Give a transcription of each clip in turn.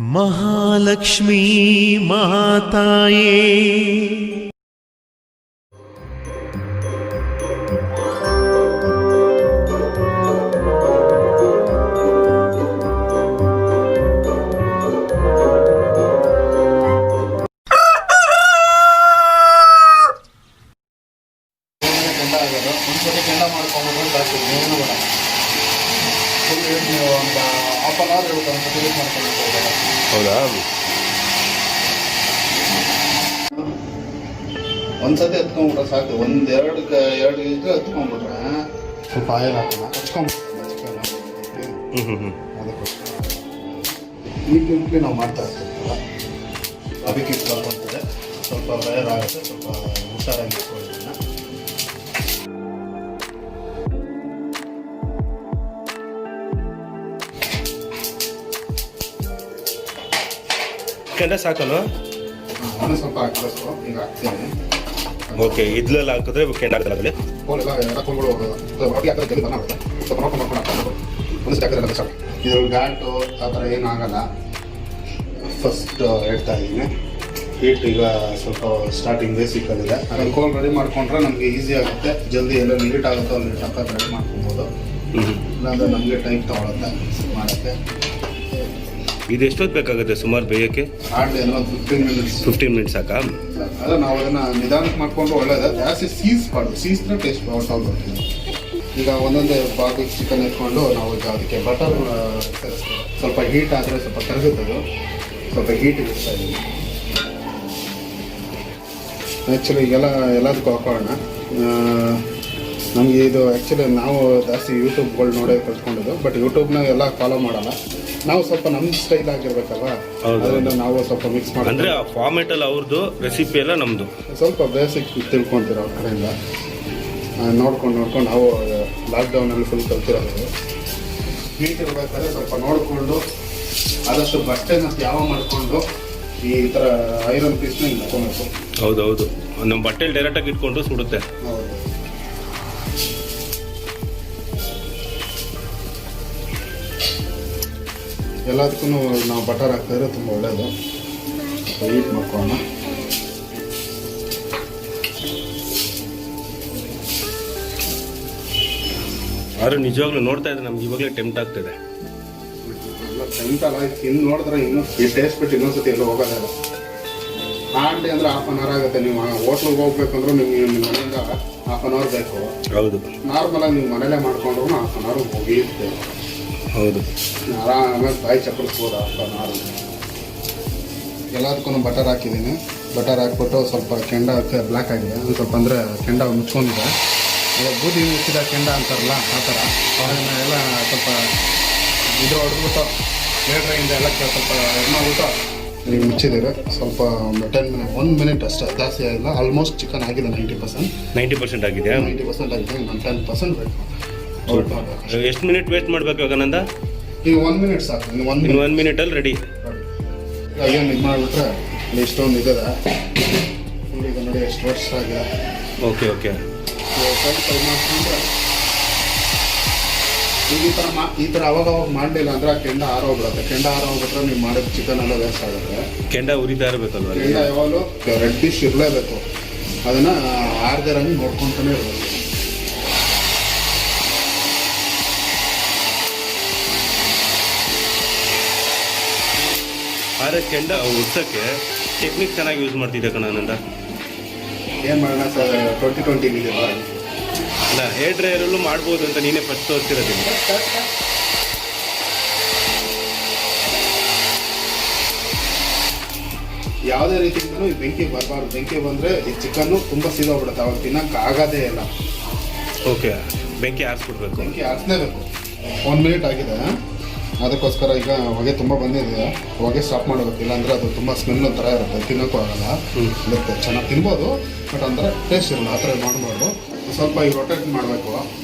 महालक्ष्मी माताये ಹೌದಾ? ಒಂದ್ಸತಿ ಎತ್ಕೊಂಡ್ಬಿಟ್ರೆ ಸಾಕು. ಎರಡು ಇದ್ರೆ ಎತ್ಕೊಂಡ್ಬಿಟ್ರೆ ಸ್ವಲ್ಪ ಆಯಿಲ್ ಹಾಕೋಣ, ಹಚ್ಕೊಂಡ್ಬಿಡ್ತೀವಿ ಚಿಕನ್. ಅದಕ್ಕೋಸ್ಕರ ಈಗಲೇ ನಾವು ಮಾಡ್ತಾ ಇರ್ತೀವಲ್ಲ, ಅದಕ್ಕೆ ಬರ್ಕೊಂತಾರೆ. ಸ್ವಲ್ಪ ಬೇರೆ ಆಗುತ್ತೆ, ಸ್ವಲ್ಪ ಹುಷಾರಾಗಿ ಇಟ್ಕೊಳ್ಳೋದನ್ನ. ಕೆಂಡ ಸಾಕಲ್ವ? ನಾನು ಸ್ವಲ್ಪ ಹಾಕಬೇಕು, ಈಗ ಹಾಕ್ತೀನಿ. ಓಕೆ, ಇದ್ಲೆಲ್ಲ ಹಾಕಿದ್ರೆ ಕೆಂಡ ಹಾಕಲಾಗಲಿ. ಇದು ಘಾಟು ಆ ಥರ ಏನಾಗಲ್ಲ. ಫಸ್ಟ್ ಹೇಳ್ತಾ ಇದ್ದೀನಿ, ಹೀಟ್ ಈಗ ಸ್ವಲ್ಪ ಸ್ಟಾರ್ಟಿಂಗ್ ಬೇಸಿಕಲ್ಲಿದೆ. ಅದನ್ನು ಕೋಲ್ ರೆಡಿ ಮಾಡ್ಕೊಂಡ್ರೆ ನಮಗೆ ಈಸಿ ಆಗುತ್ತೆ. ಜಲ್ದಿ ಎಲ್ಲ ನೀಟ್ ಆಗುತ್ತೋ ಅಲ್ಲಿ ಟಕ್ಕ ರೆಡಿ ಮಾಡ್ಕೊಬೋದು. ಇಲ್ಲಾಂದರೆ ನಮಗೆ ಟೈಮ್ ತೊಗೊಳುತ್ತೆ ಮಾಡೋಕ್ಕೆ. ಇದು ಎಷ್ಟೊತ್ತು ಬೇಕಾಗುತ್ತೆ ಸುಮಾರು ಬೇಯೋಕ್ಕೆ? ಹಾರ್ಡ್ಲಿ ಏನೋ 15 ಮಿನಿಟ್ಸ್ ಸಾಕಾ? ಅದೇ ನಾವು ಅದನ್ನು ನಿಧಾನಕ್ಕೆ ಮಾಡಿಕೊಂಡು ಒಳ್ಳೇದು. ಜಾಸ್ತಿ ಸೀಸ್ದ್ರೆ ಟೇಸ್ಟ್ ಔಟ್. ಈಗ ಒಂದೊಂದೇ ಭಾಗಕ್ಕೆ ಚಿಕನ್ ಎತ್ಕೊಂಡು ನಾವು ಈಗ ಅದಕ್ಕೆ ಬಟರ್ ಸೇರಿಸ್ತೀವಿ. ಸ್ವಲ್ಪ ಹೀಟ್ ಆದರೆ ಸ್ವಲ್ಪ ಕರಗುತ್ತದು, ಸ್ವಲ್ಪ ಹೀಟ್ ಇಡ್ತಾ ಇದ್ದೀವಿ. ಆ್ಯಕ್ಚುಲಿ ಎಲ್ಲದಕ್ಕೂ ಹಾಕೋಣ. ನಮಗೆ ಇದು ಆ್ಯಕ್ಚುಲಿ ನಾವು ಜಾಸ್ತಿ ಯೂಟ್ಯೂಬ್ಗಳು ನೋಡೇ ಕಲ್ತ್ಕೊಂಡಿದ್ದು. ಬಟ್ ಯೂಟ್ಯೂಬ್ನ ಎಲ್ಲ ಫಾಲೋ ಮಾಡಲ್ಲ. ನಾವು ಸ್ವಲ್ಪ ನಮ್ಮ ಸ್ಟೈಲ್ ಆಗಿರ್ಬೇಕಲ್ವ, ಅದರಿಂದ ನಾವು ಸ್ವಲ್ಪ ಮಿಕ್ಸ್ ಮಾಡಿ. ಅಂದರೆ ಆ ಫಾರ್ಮೇಟಲ್ಲಿ ಅವ್ರದ್ದು ರೆಸಿಪಿ ಎಲ್ಲ ನಮ್ಮದು ಸ್ವಲ್ಪ ಬೇಸಿಕ್ ತಿಳ್ಕೊತೀರ ಅವ್ರ ಕಡೆಯಿಂದ. ನೋಡ್ಕೊಂಡು ನಾವು ಲಾಕ್ಡೌನಲ್ಲಿ ಫುಲ್ ಕಲ್ತಿರೋದು. ಹೀಟ್ ಇರಬೇಕಾದ್ರೆ ಸ್ವಲ್ಪ ನೋಡಿಕೊಂಡು ಆದಷ್ಟು ಬಟ್ಟೆನ ಯಾವ ಮಾಡಿಕೊಂಡು ಈ ಥರ ಐರನ್ ಪೀಸ್ನ ಹಿಂಗೆ ಹಾಕೊಬೇಕು. ಹೌದೌದು, ನಮ್ಮ ಬಟ್ಟೆಲಿ ಡೈರೆಕ್ಟಾಗಿ ಇಟ್ಕೊಂಡು ಸುಡುತ್ತೆ. ಹೌದು, ಎಲ್ಲದಕ್ಕೂ ನಾವು ಬಟರ್ ಹಾಕಿದ್ರೆ ತುಂಬ ಒಳ್ಳೆಯದು. ಹೀಟ್ ಮಾಡ್ಕೊಳ್ಳೋಣ. ಆದ್ರೆ ನಿಜವಾಗ್ಲೂ ನೋಡ್ತಾ ಇದ್ರೆ ನಮ್ಗೆ ಇವಾಗಲೇ ಟೆಂಪ್ಟ್ ಆಗ್ತಿದೆ. ಟೆಂಟ್ ಅಲ್ಲ, ಇನ್ನು ನೋಡಿದ್ರೆ ಇನ್ನೂ ಈ ಟೇಸ್ಟ್ ಬಿಟ್ಟು ಇನ್ನೊಂದ್ಸತಿ ಎಲ್ಲೂ ಹೋಗೋದಿಲ್ಲ. ಹಾರ್ಡ್ಲಿ ಅಂದರೆ ಹಾಫ್ ಆನ್ ಅವರ್ ಆಗುತ್ತೆ. ನೀವು ಹೋಟ್ಲಿಗೆ ಹೋಗ್ಬೇಕಂದ್ರೂ ನಿಮಗೆ ನಿಮ್ಮ ಮನೆಯಿಂದ ಹಾಫ್ ಆನ್ ಅವರ್ ಬೇಕು. ಹೌದು, ನಾರ್ಮಲಾಗಿ ನೀವು ಮನೇಲೇ ಮಾಡ್ಕೊಂಡ್ರು ಹಾಫ್ ಆನ್ ಅವರ್ ಮುಗಿಯುತ್ತೆ. ಹೌದು, ಆರಾಮಾಗಿ ಬಾಯಿ ಚಪ್ಪಡಿಸ್ಬೋದು ಹಾಫ್ ಆನ್ ಅವರ್. ಎಲ್ಲದಕ್ಕೂ ಬಟರ್ ಹಾಕಿದ್ದೀನಿ. ಬಟರ್ ಹಾಕ್ಬಿಟ್ಟು ಸ್ವಲ್ಪ ಕೆಂಡ ಬ್ಲ್ಯಾಕ್ ಆಗಿದೆ, ಒಂದು ಸ್ವಲ್ಪ ಅಂದರೆ ಕೆಂಡ ಮುಚ್ಕೊಂಡಿದೆ. ಬೂದಿ ಮುಚ್ಚಿದ ಕೆಂಡ ಅಂತಾರಲ್ಲ ಆ ಥರ ಎಲ್ಲ ಸ್ವಲ್ಪ ಇದ್ರ ಹೊಡೆದ್ಬಿಟ್ಟು ಲೇಟ್ರಾಗಿಂದ ಎಲ್ಲ ಸ್ವಲ್ಪ ಮಾಡ್ಬಿಟ್ಟು ನೀವು ಮುಚ್ಚಿದ್ದೀರ. ಸ್ವಲ್ಪ ಒಂದು 1 ಮಿನಿಟ್ ಅಷ್ಟೇ, ಜಾಸ್ತಿ ಆಗಿಲ್ಲ. ಆಲ್ಮೋಸ್ಟ್ ಚಿಕನ್ ಆಗಿದೆ 90% ಆಗಿದೆ. 90% ಆಗಿದೆ. ಇನ್ನೊಂದು 10% ಬೇಕು. ಎಷ್ಟು ಮಿನಿಟ್ ವೇಸ್ಟ್ ಮಾಡಬೇಕು ಇವಾಗ ನಂದ? ಈಗ 1 ಮಿನಿಟ್ ಸಾಕು. ಇನ್ನು 1 ಮಿನಿಟಲ್ಲಿ ರೆಡಿ. ಏನು ಇದು ಮಾಡಿಬಿಟ್ರೆ ಇಷ್ಟೊಂದು ಇದೆ. ಈಗ ನೋಡಿ ಎಷ್ಟು ವರ್ಷ ಆಗಿದೆ. ಓಕೆ ಓಕೆ, ಮಾಡಿಕೊಂಡ್ರೆ ಈಗ ಈ ಥರ ಅವಾಗ ಮಾಡಲಿಲ್ಲ ಅಂದರೆ ಕೆಂಡ ಆರೋಗ್ಬಿಡುತ್ತೆ. ಕೆಂಡ ಆರೋಗ್ಬಿಟ್ರೆ ನೀವು ಮಾಡಿದ ಚಿಕನ್ ಎಲ್ಲ ವೇಸ್ಟ್ ಆಗುತ್ತೆ. ಕೆಂಡ ಉರಿತಾ ಇರಬೇಕಲ್ವ? ಕೆಂಡ ಯಾವಾಗಲೂ ರೆಡ್ಡಿಶ್ ಇರಲೇಬೇಕು. ಅದನ್ನು ಆರ್ದರಂಗೆ ನೋಡ್ಕೊತಾನೆ ಇರಬೇಕು. ಆದರೆ ಕೆಂಡ ಉರ್ಸೋಕ್ಕೆ ಟೆಕ್ನಿಕ್ ಚೆನ್ನಾಗಿ ಯೂಸ್ ಮಾಡ್ತಿದ್ದೆ ಕಣ ನಂದ. ಏನು ಮಾಡೋಣ ಸರ್, 2020 ಇದೆಯಲ್ಲ. ಅಲ್ಲ, ಹೇರ್ ಡ್ರೈಯರಲ್ಲೂ ಮಾಡ್ಬೋದು ಅಂತ ನೀನೇ ಫಸ್ಟ್ ತೋರಿಸಿರೋದಿಲ್ಲ. ಯಾವುದೇ ರೀತಿಯಿಂದಲೂ ಈ ಬೆಂಕಿ ಬರಬಾರ್ದು. ಬೆಂಕಿ ಬಂದರೆ ಈ ಚಿಕನ್ನು ತುಂಬ ಸೀದೋಗ್ಬಿಡುತ್ತೆ, ಅವಾಗ ತಿನ್ನೋಕ್ಕೆ ಆಗೋದೇ ಇಲ್ಲ. ಓಕೆ, ಬೆಂಕಿ ಆರಿಸ್ಬಿಡ್ಬೇಕು. ಬೆಂಕಿ ಆರಿಸಲೇಬೇಕು. 1 ಮಿನಿಟ್ ಆಗಿದೆ, ಅದಕ್ಕೋಸ್ಕರ ಈಗ ಹೊಗೆ ತುಂಬ ಬಂದಿದೆ. ಹೊಗೆ ಸ್ಟಾಪ್ ಮಾಡಬೇಕು, ಇಲ್ಲಾಂದರೆ ಅದು ತುಂಬ ಸ್ಮೆಲ್ ಒಂಥರ ಇರುತ್ತೆ, ತಿನ್ನೋಕ್ಕೂ ಆಗಲ್ಲ. ಇರುತ್ತೆ, ಚೆನ್ನಾಗಿ ತಿನ್ಬೋದು, ಬಟ್ ಅಂದರೆ ಟೇಸ್ಟ್ ಇರಲ್ಲ. ಆ ಥರ ಮಾಡಬಾರ್ದು. ಸ್ವಲ್ಪ ಈಗ ರೊಟೇಟ್ ಮಾಡಬೇಕು,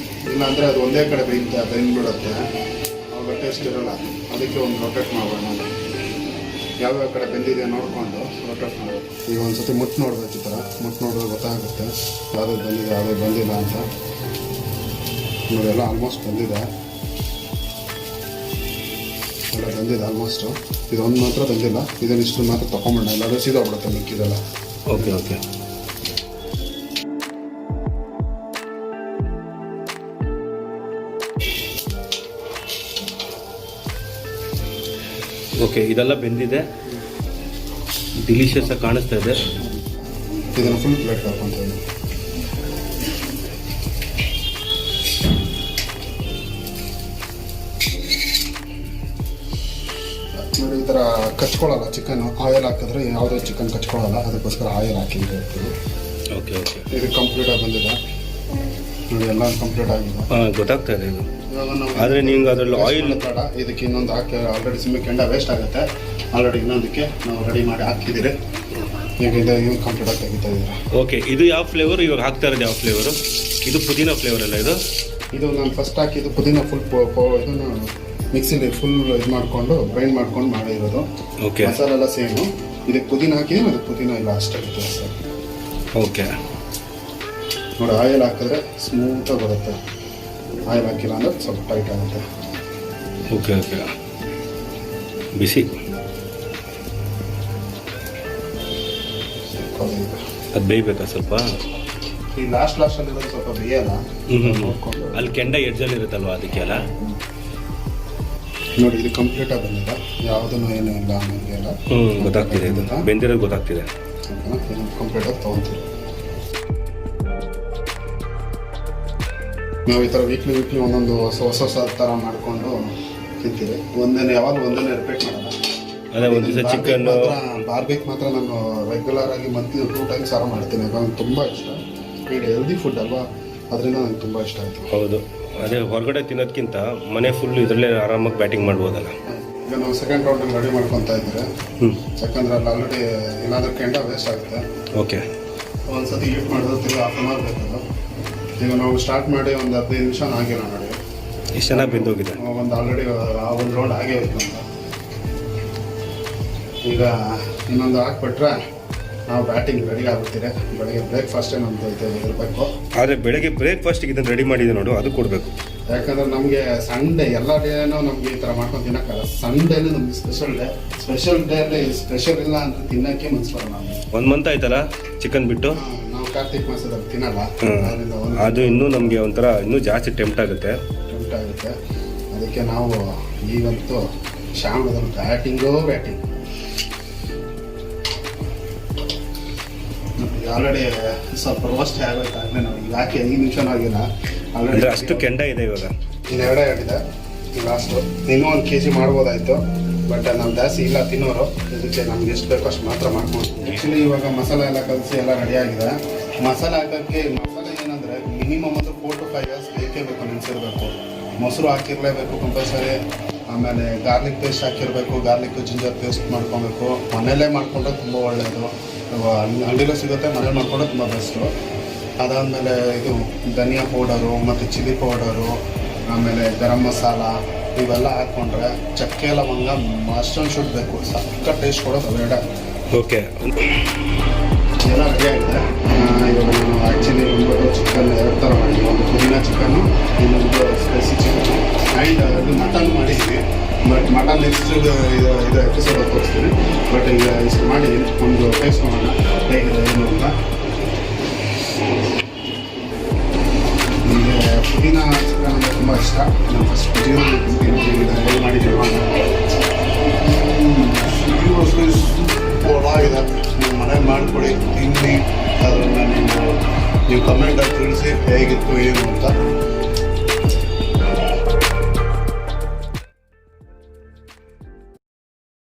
ಇಲ್ಲಾಂದರೆ ಅದು ಒಂದೇ ಕಡೆ ಬೆಂದ್ಬಿಡುತ್ತೆ, ಅವಾಗ ಟೇಸ್ಟ್ ಇರೋಲ್ಲ. ಅದಕ್ಕೆ ಒಂದು ರೊಟೇಟ್ ಮಾಡೋಣ. ಯಾವ್ಯಾವ ಕಡೆ ಬೆಂದಿದೆ ನೋಡಿಕೊಂಡು ರೊಟೇಟ್ ಮಾಡಬೇಕು. ಈಗ ಒಂದು ಸತಿ ಮುಟ್ಟು ನೋಡ್ಬೇಕು. ಈ ಥರ ಮುಟ್ಟು ನೋಡಿದ್ರೆ ಗೊತ್ತಾಗುತ್ತೆ ಯಾವುದೇ ಬಂದಿದೆ ಯಾವುದೇ ಬಂದಿಲ್ಲ ಅಂತ. ನೋಡಿ, ಎಲ್ಲ ಆಲ್ಮೋಸ್ಟ್ ಬಂದಿದೆ. ಎಲ್ಲ ಬಂದಿದೆ ಆಲ್ಮೋಸ್ಟು. ಇದೊಂದು ಮಾತ್ರ ಬಂದಿಲ್ಲ, ಇದನ್ನಿಷ್ಟು ಮಾತ್ರ ತೊಗೊಂಬಣ್ಣ, ಇಲ್ಲಾಂದರೆ ಸೀದೋಗ್ಬಿಡುತ್ತೆ ಮಿಕ್ಕಿದೆಲ್ಲ. Okay okay. ಓಕೆ, ಇದೆಲ್ಲ ಬೆಂದಿದೆ, ಡಿಲಿಷಿಯಸ್ ಆಗಿ ಕಾಣಿಸ್ತಾ ಇದೆ. ಇದನ್ನು ಫುಲ್ ಪ್ಲೇಟ್ ಹಾಕ್ಕೊಂತ ನೋಡಿ. ಈ ಥರ ಕಚ್ಕೊಳ್ಳಲ್ಲ ಚಿಕನ್, ಆಯಿಲ್ ಹಾಕಿದ್ರೆ ಯಾವುದೇ ಚಿಕನ್ ಕಚ್ಕೊಳ್ಳಲ್ಲ, ಅದಕ್ಕೋಸ್ಕರ ಆಯಿಲ್ ಹಾಕಿದ್ರೆ ಓಕೆ ಓಕೆ. ಇದು ಕಂಪ್ಲೀಟಾಗಿ ಬಂದಿದೆ ನೋಡಿ, ಎಲ್ಲ ಕಂಪ್ಲೀಟ್ ಆಗಿದೆ. ಹಾಂ, ಗೊತ್ತಾಗ್ತಾ ಇದೆ ಇದು. ಇವಾಗ ನಾವು ಆದರೆ ನಿಮ್ಗೆ ಅದರಲ್ಲಿ ಆಯಿಲ್ ಬೇಡ, ಇದಕ್ಕೆ ಇನ್ನೊಂದು ಹಾಕಿ ಆಲ್ರೆಡಿ ಸಿಮ್ಮಿ ಕೆಂಡ ವೇಸ್ಟ್ ಆಗುತ್ತೆ. ಆಲ್ರೆಡಿ ಇನ್ನೊಂದಕ್ಕೆ ನಾವು ರೆಡಿ ಮಾಡಿ ಹಾಕಿದ್ದೀರಿ. ಈಗ ಇದು ಕಂಪ್ಲೀಟಾಗಿ ತೆಗಿತಾ ಇದ್ದೀರಾ. ಓಕೆ, ಇದು ಯಾವ ಫ್ಲೇವರು ಇವಾಗ ಹಾಕ್ತಾ ಇರೋದು? ಯಾವ ಫ್ಲೇವರು ಇದು? ಪುದೀನ ಫ್ಲೇವರ್ ಅಲ್ಲ ಇದು? ಇದು ನಾನು ಫಸ್ಟ್ ಹಾಕಿದ್ದು ಪುದೀನ ಫುಲ್ ಇದನ್ನು ಮಿಕ್ಸಿಲಿ ಫುಲ್ ಇದು ಮಾಡಿಕೊಂಡು ಗ್ರೈಂಡ್ ಮಾಡ್ಕೊಂಡು ಮಾಡಿರೋದು. ಓಕೆ. ಮಸಾಲೆ ಎಲ್ಲ ಸೇಮು. ಇದಕ್ಕೆ ಪುದೀನ ಹಾಕಿದ್ದೀನಿ, ಅದಕ್ಕೆ ಪುದೀನ ಇಲ್ಲ ಅಷ್ಟೇ ಸರ್. ಓಕೆ ನೋಡಿ, ಆಯಿಲ್ ಹಾಕಿದ್ರೆ ಸ್ಮೂತಾಗಿ ಬರುತ್ತೆ, ಆಯಿಲ್ ಹಾಕಿಲ್ಲ ಅಂದರೆ ಸ್ವಲ್ಪ ಟೈಟ್ ಆಗುತ್ತೆ. Okay okay. ಬಿಸಿ ಅದು ಬೇಯಬೇಕಾ ಸ್ವಲ್ಪ? ಈ ಲಾಸ್ಟಲ್ಲಿರೋದು ಸ್ವಲ್ಪ ಬೇಯಲ್ಲ, ನೋಡ್ಕೊಂಡು. ಅಲ್ಲಿ ಕೆಂಡ ಎಡ್ಜಲ್ಲಿ ಇರುತ್ತಲ್ವಾ, ಅದಕ್ಕೆ ಅಲ್ಲ? ನೋಡಿ, ಇದು ಕಂಪ್ಲೀಟಾಗಿ ಬಂದಿದೆ, ಯಾವುದೂ ಏನೂ ಇಲ್ಲ ನನಗೆ ಎಲ್ಲ. ಗೊತ್ತಾಗ್ತಿದೆ, ಇದು ಬೆಂದಿರೋದು ಗೊತ್ತಾಗ್ತಿದೆ. ಇದನ್ನು ಕಂಪ್ಲೀಟಾಗಿ ತೊಗೊತೀವಿ ನಾವು. ಈ ಥರ ವೀಕ್ಲಿ ಒಂದೊಂದು ಹೊಸ ಥರ ಮಾಡಿಕೊಂಡು ತಿಂತೀವಿ. ಯಾವಾಗಲೂ ಒಂದನ್ನೇ ರಿಪೀಟ್ ಮಾಡಲ್ಲ. ಅದೇ ಒಂದು ದಿವಸ ಚಿಕನ್ ಬಾರ್ಬೇಕ್ ಮಾತ್ರ ನಾನು ರೆಗ್ಯುಲರ್ ಆಗಿ ಮಂತ್ಲಿ 2 ಟೈಮ್ಸ್ ಸಾರು ಮಾಡ್ತೀನಿ. ನನಗೆ ತುಂಬ ಇಷ್ಟ. ಇದು ಹೆಲ್ದಿ ಫುಡ್ ಅಲ್ವಾ, ಅದರಿಂದ ನನಗೆ ತುಂಬ ಇಷ್ಟ ಆಯಿತು. ಹೌದು, ಅದೇ ಹೊರಗಡೆ ತಿನ್ನೋದಕ್ಕಿಂತ ಮನೆ ಫುಲ್ ಇದರಲ್ಲೇ ಆರಾಮಾಗಿ ಬ್ಯಾಟಿಂಗ್ ಮಾಡ್ಬೋದಲ್ಲ. ಈಗ ನಾವು ಸೆಕೆಂಡ್ ರೌಂಡಲ್ಲಿ ರೆಡಿ ಮಾಡ್ಕೊತಾ ಇದ್ದೀವಿ. ಯಾಕಂದ್ರೆ ಅಲ್ಲಿ ಆಲ್ರೆಡಿ ಏನಾದರೂ ಕೆಂಡ ವೇಸ್ಟ್ ಆಗುತ್ತೆ. ಓಕೆ. ಒಂದ್ಸತಿ ಹೀಟ್ ಮಾಡಿದ್ರೆ ಹಾಫ್ ಅನ್ ಅವರ್ ಬೇಕಲ್ಲ. ಈಗ ನಾವು ಸ್ಟಾರ್ಟ್ ಮಾಡಿ ಒಂದು 15 ನಿಮಿಷ ಆಗಿಲ್ಲ ನೋಡಿ, ಎಷ್ಟು ಚೆನ್ನಾಗಿ ಬೆಂದೋಗಿದೆ. ಒಂದು ಆಲ್ರೆಡಿ ಒಂದು ರೌಂಡ್ ಆಗೇ ಹೋಯ್ತು ಅಂತ. ಈಗ ಇನ್ನೊಂದು ಹಾಕ್ಬಿಟ್ರೆ ನಾವು ಬ್ಯಾಟಿಂಗ್ ರೆಡಿ ಆಗ್ಬಿಡ್ತೀರಿ. ಬೆಳಗ್ಗೆ ಬ್ರೇಕ್ಫಾಸ್ಟೇ ನಮ್ಮದು ಇರಬೇಕು. ಆದರೆ ಬೆಳಗ್ಗೆ ಬ್ರೇಕ್ಫಾಸ್ಟಿಗೆ ಇದನ್ನು ರೆಡಿ ಮಾಡಿದೆ ನೋಡು, ಅದು ಕೊಡಬೇಕು. ಯಾಕಂದ್ರೆ ನಮಗೆ ಸಂಡೇ ಎಲ್ಲ ಡೇನೂ ನಮಗೆ ಈ ಥರ ಮಾಡ್ಕೊಂಡು ತಿನ್ನೋಕ್ಕಲ್ಲ. ಸಂಡೇನೇ ನಮಗೆ ಸ್ಪೆಷಲ್ ಡೇಲಿ ಸ್ಪೆಷಲ್ ಇಲ್ಲ ಅಂತ ತಿನ್ನೋಕ್ಕೆ ಮನ್ಸು ಬರಲ್ಲ. ನಮಗೆ 1 ಮಂತ್ ಆಯ್ತಲ್ಲ ಚಿಕನ್ ಬಿಟ್ಟು. ನಾವು ಕಾರ್ತಿಕ್ ಮಾಸದಲ್ಲಿ ತಿನ್ನಲ್ಲ, ಅದು ಇನ್ನೂ ನಮಗೆ ಒಂಥರ ಇನ್ನೂ ಜಾಸ್ತಿ ಟೆಂಪ್ಟ್ ಆಗುತ್ತೆ. ಅದಕ್ಕೆ ನಾವು ಈಗಂತೂ ಶಾಮದಲ್ಲಿ ಬ್ಯಾಟಿಂಗ್ ಆಲ್ರೆಡಿ ಸ್ವಲ್ಪ ರೋಸ್ಟ್ ಆಗೋಯ್ತು. ಆಗಲೇ ನಾವು ಈಗ ಹಾಕಿ 5 ನಿಮಿಷನೂ ಆಗಿಲ್ಲ, ಆಲ್ರೆಡಿ ಅಷ್ಟು ಕೆಂಡ ಇದೆ ಇವಾಗ. ಇನ್ನೆರಡೇ ಆಗಿದೆ ಲಾಸ್ಟು. ಇನ್ನೂ 1 kg ಮಾಡ್ಬೋದಾಯಿತು, ಬಟ್ ನಾವು ಜಾಸ್ತಿ ಇಲ್ಲ ತಿನ್ನೋರು. ಇದಕ್ಕೆ ನಮ್ಗೆ ಎಷ್ಟು ಬೇಕೋ ಅಷ್ಟು ಮಾತ್ರ ಮಾಡ್ಕೊಂಡು. ಆ್ಯಕ್ಚುಲಿ ಇವಾಗ ಮಸಾಲೆ ಎಲ್ಲ ಕಲಸಿ ಎಲ್ಲ ರೆಡಿಯಾಗಿದೆ. ಮಸಾಲೆ ಹಾಕೋಕ್ಕೆ ಮಸಾಲೆ ಏನಂದರೆ ಮಿನಿಮಮ್ ಒಂದು 4 to 5 hours ಬೇಕೇ ಬೇಕು, ನೆನೆಸಿರ್ಬೇಕು. ಮೊಸರು ಹಾಕಿರಲೇಬೇಕು ಕಂಪಲ್ಸರಿ. ಆಮೇಲೆ ಗಾರ್ಲಿಕ್ ಪೇಸ್ಟ್ ಹಾಕಿರಬೇಕು, ಗಾರ್ಲಿಕ್ ಜಿಂಜರ್ ಪೇಸ್ಟ್ ಮಾಡ್ಕೊಬೇಕು. ಮನೆಯಲ್ಲೇ ಮಾಡಿಕೊಂಡ್ರೆ ತುಂಬ ಒಳ್ಳೆಯದು. ಅಂಗಡಿಲೂ ಸಿಗುತ್ತೆ, ಮನೇಲಿ ಮಾಡಿಕೊಂಡ್ರೆ ತುಂಬ ಬೆಸ್ಟು. ಅದಾದಮೇಲೆ ಇದು ಧನಿಯಾ ಪೌಡರು ಮತ್ತು ಚಿಲ್ಲಿ ಪೌಡರು, ಆಮೇಲೆ ಗರಂ ಮಸಾಲ ಇವೆಲ್ಲ ಹಾಕ್ಕೊಂಡ್ರೆ ಚಕ್ಕೆ ಲವಂಗ ಅಷ್ಟೊಂದು ಶುಡ್ಬೇಕು, ಸಕ್ಕ ಟೇಸ್ಟ್ ಕೊಡೋದು ಅವೆರಡೆ. ಓಕೆ, ಎಲ್ಲ ರೆಡಿ ಆಗಿದೆ. ಇವಾಗ ನಾನು ಆ್ಯಕ್ಚುಲಿ ಒಂದು ಚಿಕನ್ 2 ಥರ ಮಾಡಿದ್ವಿ. ಒಂದು ಪುದೀನ ಚಿಕನ್ನು, ಇನ್ನೊಂದು ಸ್ಪೈಸಿ ಚಿಕನ್ನು, ಆ್ಯಂಡ್ ಇದು ಮಟನ್ ಮಾಡಿದ್ವಿ. ಬಟ್ ಮಟನ್ ನೆಕ್ಸ್ಟ್ ಇದು ಎಪಿಸೋಡ್ ತೋರಿಸ್ತೀನಿ. ಬಟ್ ಈಗ ಇಷ್ಟು ಮಾಡಿ ಒಂದು ಟೇಸ್ಟ್ ಮಾಡೋಣ ಹೇಗಿದೆ ಏನು ಅಂತ. ನನಗೆ ಪುದೀನ ಚಿಕನ್ ಅಂದರೆ ತುಂಬ ಇಷ್ಟ. ನಾನು ಫಸ್ಟ್ ಪುದೀನ ರೆಡಿ ಮಾಡಿದ್ದೀವಿ. ಸೂಪರಾಗಿದೆ. ನೀವು ಮನೇಲಿ ಮಾಡಿಕೊಡಿ, ತಿನ್ನಿ. ಅದನ್ನು ನೀವು ಕಮೆಂಟಲ್ಲಿ ತಿಳಿಸಿ ಹೇಗಿತ್ತು ಏನು ಅಂತ.